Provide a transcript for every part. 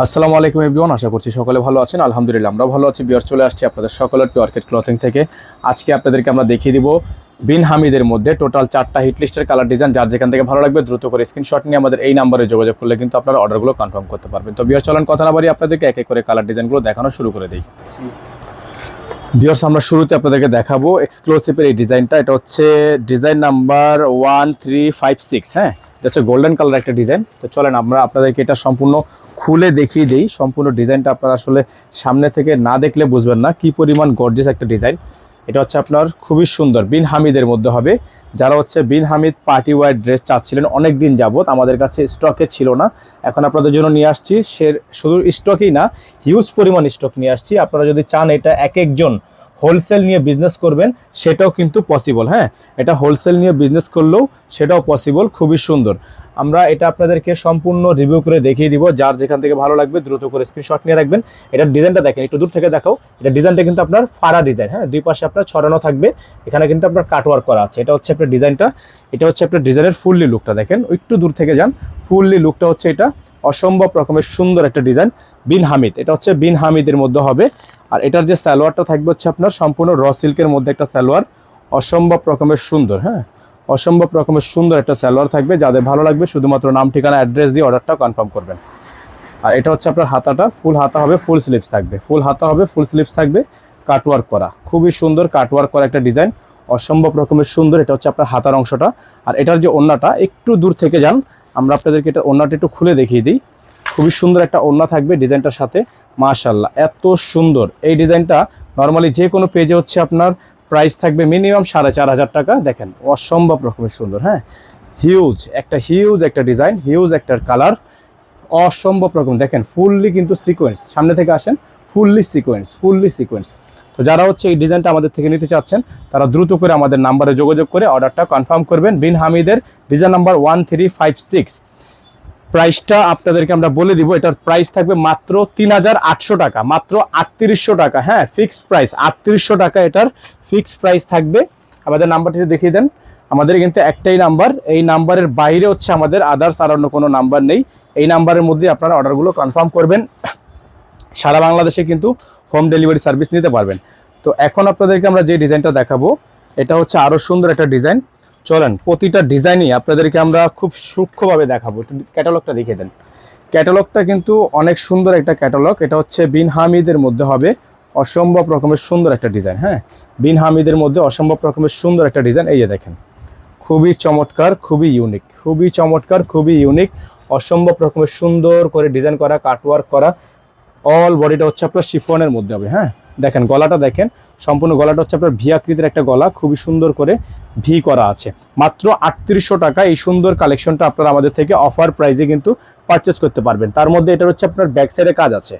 আসসালামু আলাইকুম এভরিওয়ান, আশা করছি সকলে ভালো আছেন। আলহামদুলিল্লাহ আমরা ভালো আছি। বিয়ার চলে আসছি আপনাদের সকলের পিওরকেট ক্লথিং থেকে। আজকে আপনাদেরকে আমরা দেখিয়ে দিব বিন হামিদের মধ্যে টোটাল 4টা হিট লিস্টের কালার ডিজাইন। যার যেখান থেকে ভালো লাগবে দ্রুত করে স্ক্রিনশট নিয়ে আমাদের এই নাম্বারে যোগাযোগ করলে কিন্তু আপনারা অর্ডারগুলো কনফার্ম করতে পারবেন। তো বিয়ার চলেন কথা না বাড়িয়ে আপনাদেরকে এক এক করে কালার ডিজাইনগুলো দেখানো শুরু করে দিই। বিয়ার্স, আমরা শুরুতে আপনাদেরকে দেখাবো এক্সক্লুসিভের এই ডিজাইনটা। এটা হচ্ছে ডিজাইন নাম্বার 1356। হ্যাঁ, এটা হচ্ছে গোল্ডেন কালার একটা ডিজাইন। তো চলেন আমরা আপনাদেরকে এটা সম্পূর্ণ খুলে দেখিয়ে দিই। সম্পূর্ণ ডিজাইনটা আপনারা আসলে সামনে থেকে না দেখলে বুঝবেন না কি পরিমাণ গর্জিয়াস একটা ডিজাইন। এটা হচ্ছে আপনার খুবই সুন্দর বিন হামিদের মধ্যে হবে। যারা হচ্ছে বিন হামিদ পার্টি ওয়্যার ড্রেস চাচ্ছিলেন অনেক দিন যাবত, আমাদের কাছে স্টকে ছিল না, এখন আপনাদের জন্য নিয়ে আসছি। শুধু স্টকই না, হিউজ পরিমাণ স্টক নিয়ে আসছি। আপনারা যদি চান এটা এক একজন হোলসেল নিয়ে বিজনেস করবেন সেটাও কিন্তু পসিবল। হ্যাঁ, এটা হোলসেল নিয়ে বিজনেস করলেও সেটাও পসিবল। খুবই সুন্দর। আমরা এটা আপনাদেরকে সম্পূর্ণ রিভিউ করে দেখিয়ে দিব। যার যেখান থেকে ভালো লাগবে দ্রুত করে স্ক্রিনশট নিয়ে রাখবেন। এটার ডিজাইনটা দেখেন, একটু দূর থেকে দেখাও। এটা ডিজাইনটা কিন্তু আপনার ফাড়া ডিজাইন। হ্যাঁ, দুই পাশে আপনার ছড়ানো থাকবে, এখানে কিন্তু আপনার কাটওয়ার্ক করা আছে। এটা হচ্ছে আপনার ডিজাইনটা, এটা হচ্ছে আপনার ডিজাইনের ফুললি লুকটা দেখেন। একটু দূর থেকে যান, ফুললি লুকটা হচ্ছে এটা। অসম্ভব রকমের সুন্দর একটা ডিজাইন বিন হামিদ। এটা হচ্ছে বিন হামিদের মধ্যে হবে। আর এটার যে সালোয়ারটা থাকবে হচ্ছে আপনার সম্পূর্ণ র সিল্কের মধ্যে একটা সালোয়ার, অসম্ভব রকমের সুন্দর। হ্যাঁ, অসম্ভব রকমের সুন্দর একটা সালোয়ার থাকবে। যাদের ভালো লাগবে শুধুমাত্র নাম ঠিকানা অ্যাড্রেস দিয়ে অর্ডারটা কনফার্ম করবেন। আর এটা হচ্ছে আপনার হাতাটা, ফুল হাতা হবে, ফুল স্লিভস থাকবে, ফুল হাতা হবে, ফুল স্লিভস থাকবে, কাটওয়ার্ক করা, খুবই সুন্দর কাটওয়ার্ক করা একটা ডিজাইন, অসম্ভব রকমের সুন্দর। এটা হচ্ছে আপনার হাতার অংশটা। আর এটার যে ওড়নাটা, একটু দূর থেকে যান, আমরা আপনাদেরকে এটা ওড়নাটা একটু খুলে দেখিয়ে দিই। খুবই সুন্দর একটা ওড়না থাকবে ডিজাইনটার সাথে। মাশাআল্লাহ, এত সুন্দর এই ডিজাইনটা। নর্মালি যে কোনো পেজে হচ্ছে আপনার প্রাইস থাকবে মিনিমাম 4500 টাকা। দেখেন অসম্ভব রকমের সুন্দর। হ্যাঁ, হিউজ একটা ডিজাইন, হিউজ একটা কালার, অসম্ভব রকম। দেখেন ফুললি কিন্তু সিকোয়েন্স, সামনে থেকে আসেন, ফুললি সিকোয়েন্স। তো যারা হচ্ছে এই ডিজাইনটা আমাদের থেকে নিতে চাচ্ছেন তারা দ্রুত করে আমাদের নাম্বারে যোগাযোগ করে অর্ডারটা কনফার্ম করবেন। বিন হামিদের ডিজাইন নাম্বার 1356। প্রাইসটা আপনাদেরকে আমরা বলে দিব। এটার প্রাইস থাকবে মাত্র 3800 টাকা, মাত্র 3800 টাকা। হ্যাঁ, ফিক্সড প্রাইস 3800 টাকা এটার ফিক্সড প্রাইস থাকবে। আমাদের নাম্বারটি দেখিয়ে দেন। আমাদের কিন্তু একটাই নাম্বার, এই নাম্বারের বাইরে হচ্ছে আমাদের আদার্স আর অন্য কোনো নাম্বার নেই। এই নাম্বারের মধ্যে আপনারা অর্ডারগুলো কনফার্ম করবেন। সারা বাংলাদেশে কিন্তু হোম ডেলিভারি সার্ভিস নিতে পারবেন। তো এখন আপনাদেরকে আমরা যে ডিজাইনটা দেখাবো এটা হচ্ছে আরও সুন্দর একটা ডিজাইন। চলেন প্রতিটা ডিজাইনই আপনাদেরকে আমরা খুব সূক্ষ্মভাবে দেখাবো। ক্যাটালগটা দেখিয়ে দেন। ক্যাটালগটা কিন্তু অনেক সুন্দর একটা ক্যাটালগ। এটা হচ্ছে বিন হামিদের মধ্যে হবে, অসম্ভব রকমের সুন্দর একটা ডিজাইন। হ্যাঁ, বিন হামিদের মধ্যে অসম্ভব রকমের সুন্দর একটা ডিজাইন। এই যে দেখেন, খুবই চমৎকার, খুবই ইউনিক, খুবই চমৎকার, খুবই ইউনিক, অসম্ভব রকমের সুন্দর করে ডিজাইন করা, কাটওয়ার্ক করা। অল বডিটা হচ্ছে আপনার শিফনের মধ্যে হবে। হ্যাঁ, দেখেন গলাটা দেখেন, সম্পূর্ণ গলাটা হচ্ছে আপনার ভি আকৃতির একটা গলা, খুবই সুন্দর করে ভি করা আছে। মাত্র 3800 টাকা এই সুন্দর কালেকশনটা আপনারা আমাদের থেকে অফার প্রাইসে কিন্তু পারচেস করতে পারবেন। তার মধ্যে এটা হচ্ছে আপনার ব্যাক সাইডে কাজ আছে,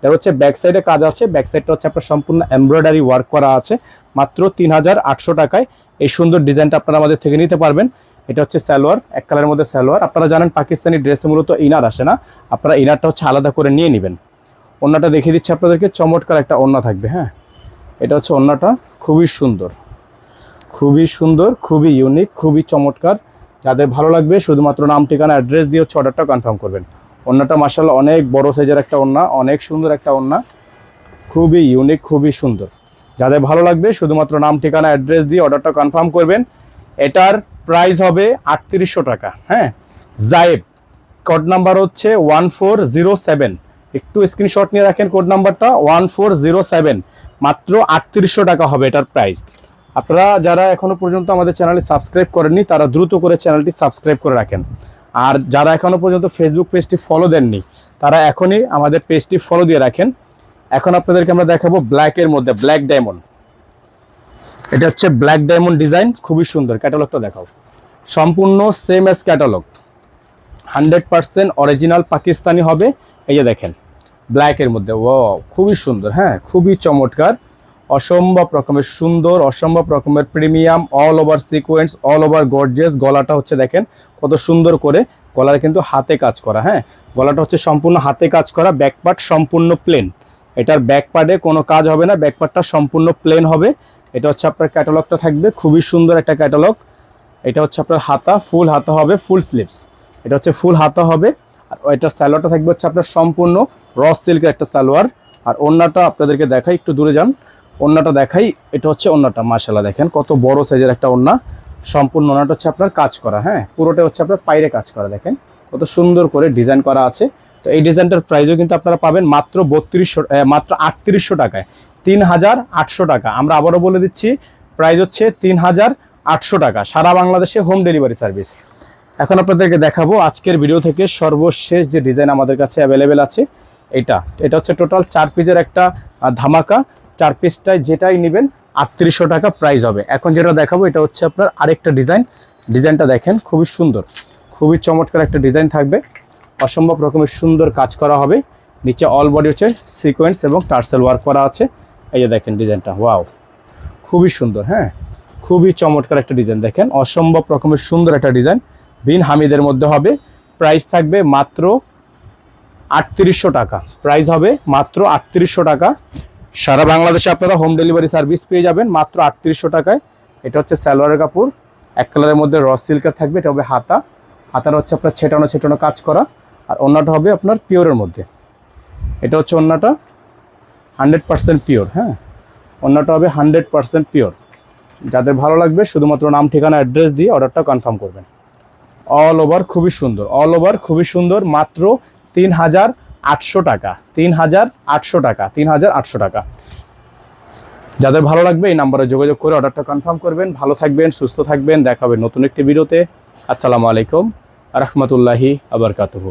এটা হচ্ছে ব্যাক সাইডে কাজ আছে। ব্যাক সাইডটা হচ্ছে আপনার সম্পূর্ণ এমব্রয়ডারি ওয়ার্ক করা আছে। মাত্র 3800 টাকায় এই সুন্দর ডিজাইনটা আপনারা আমাদের থেকে নিতে পারবেন। এটা হচ্ছে সালোয়ার, এক কালারের মধ্যে সালোয়ার। আপনারা জানেন পাকিস্তানি ড্রেসে মূলত ইনার আসে না, আপনারা ইনারটা হচ্ছে আলাদা করে নিয়ে নেবেন। ওড়নাটা দেখিয়ে দিচ্ছি আপনাদেরকে, চমৎকার একটা ওড়না থাকবে। হ্যাঁ, এটা হচ্ছে ওড়নাটা, খুবই সুন্দর, খুবই সুন্দর, খুবই ইউনিক, খুবই চমৎকার। যাদের ভালো লাগবে শুধুমাত্র নাম ঠিকানা অ্যাড্রেস দিয়ে হচ্ছে অর্ডারটা কনফার্ম করবেন। ওড়নাটা মাশাআল্লাহ অনেক বড় সাইজের একটা ওড়না, অনেক সুন্দর একটা ওড়না, খুবই ইউনিক, খুবই সুন্দর। যাদের ভালো লাগবে শুধুমাত্র নাম ঠিকানা অ্যাড্রেস দিয়ে অর্ডারটা কনফার্ম করবেন। এটার প্রাইস হবে 3800 টাকা। হ্যাঁ, জায়েব, কোড নাম্বার হচ্ছে 1407। একটু স্ক্রিনশট নিয়ে রাখেন কোড নাম্বারটা 1407। মাত্র 3800 টাকা হবে এটার প্রাইস। আপনারা যারা এখনো পর্যন্ত আমাদের চ্যানেলটি সাবস্ক্রাইব করেননি তারা দ্রুত করে চ্যানেলটি সাবস্ক্রাইব করে রাখেন। আর যারা এখনো পর্যন্ত ফেসবুক পেজটি ফলো দেননি তারা এখনই আমাদের পেজটি ফলো দিয়ে রাখেন। এখন আপনাদেরকে আমরা দেখাবো ব্ল্যাকের মধ্যে, ব্ল্যাক ডায়মন্ড। এটা হচ্ছে ব্ল্যাক ডায়মন্ড ডিজাইন, খুবই সুন্দর। ক্যাটালগটা দেখাও, সম্পূর্ণ same S catalogue, 100% original Pakistani হবে। এই যে দেখেন ব্ল্যাকের মধ্যে, ও খুবই সুন্দর। হ্যাঁ, খুবই চমৎকার, অসম্ভব রকমের সুন্দর, অসম্ভব রকমের premium, all over sequence, all over gorgeous. গলাটা হচ্ছে দেখেন কত সুন্দর করে, গলার কিন্তু হাতে কাজ করা। হ্যাঁ, গলাটা হচ্ছে সম্পূর্ণ হাতে কাজ করা। ব্যাক পার্ট সম্পূর্ণ প্লেন, এটার ব্যাক পার্টে কোনো কাজ হবে না, ব্যাক পার্টটা সম্পূর্ণ প্লেন হবে। এটা হচ্ছে আপনার ক্যাটালগটা থাকবে, খুবই সুন্দর একটা ক্যাটালগ। এটা হচ্ছে আপনার হাতা, ফুল হাতা হবে, ফুল স্লিভস। এটা হচ্ছে ফুল হাতা হবে। আর এটা সালোয়ারটা থাকবে হচ্ছে আপনার সম্পূর্ণ র সিল্কের একটা সালোয়ার। আর ওড়নাটা আপনাদেরকে দেখাই, একটু দূরে যান, ওড়নাটা দেখাই। এটা হচ্ছে ওড়নাটা, মাশাআল্লাহ দেখেন কত বড় সাইজের একটা ওড়না। সম্পূর্ণ ওড়নাটা হচ্ছে আপনার কাজ করা, হ্যাঁ পুরোটা হচ্ছে আপনার পাইরে কাজ করা, দেখেন কত সুন্দর করে ডিজাইন করা আছে। তো এই ডিজাইনটার প্রাইসও কিন্তু আপনারা পাবেন মাত্র 3800 টাকায়, 3800 টাকা। আমরা আবারও বলে দিচ্ছি, প্রাইস হচ্ছে 3800 টাকা, সারা বাংলাদেশে হোম ডেলিভারি সার্ভিস। এখন আপনাদেরকে দেখাবো আজকের ভিডিও থেকে সর্বশেষ যে ডিজাইন আমাদের কাছে অ্যাভেলেবেল আছে। এটা হচ্ছে টোটাল 4 পিসের একটা ধামাকা। 4 পিসটায় যেটাই নেবেন 3800 টাকা প্রাইস হবে। এখন যেটা দেখাবো এটা হচ্ছে আপনার আরেকটা ডিজাইনটা দেখেন খুবই সুন্দর, খুবই চমৎকার একটা ডিজাইন থাকবে। অসম্ভব রকমের সুন্দর কাজ করা হবে, নিচে অল বডি হচ্ছে সিকোয়েন্স এবং টার্সেল ওয়ার্ক করা আছে। এই যে দেখেন ডিজাইনটা, ওয়াও খুবই সুন্দর, হ্যাঁ খুবই চমৎকার একটা ডিজাইন দেখেন, অসম্ভব রকমের সুন্দর একটা ডিজাইন। বিন হামিদের মধ্যে হবে, প্রাইস থাকবে মাত্র 3800 টাকা, প্রাইস হবে মাত্র 3800 টাকা। সারা বাংলাদেশে আপনারা হোম ডেলিভারি সার্ভিস পেয়ে যাবেন মাত্র 3800 টাকায়। এটা হচ্ছে সালোয়ারের কাপড়, এক কালারের মধ্যে র সিল্কের থাকবে। এটা হবে হাতার হচ্ছে আপনার ছেটানো কাজ করা। আর ওড়নাটা হবে আপনার পিওরের মধ্যে। এটা হচ্ছে ওড়নাটা 100% পিওর, হ্যাঁ ওড়নাটা হবে 100% পিওর। যাদের ভালো লাগবে শুধুমাত্র নাম ঠিকানা অ্যাড্রেস দিয়ে অর্ডারটা কনফার্ম করবেন। অল ওভার খুবই সুন্দর, মাত্র 3800 টাকা, 3800 টাকা, 3800 টাকা। যাদের ভালো লাগবে এই নাম্বারে যোগাযোগ করে অর্ডারটা কনফার্ম করবেন। ভালো থাকবেন, সুস্থ থাকবেন, দেখা হবে নতুন একটি ভিডিওতে। আসসালামু আলাইকুম রাহমাতুল্লাহি ওয়া বারাকাতুহু।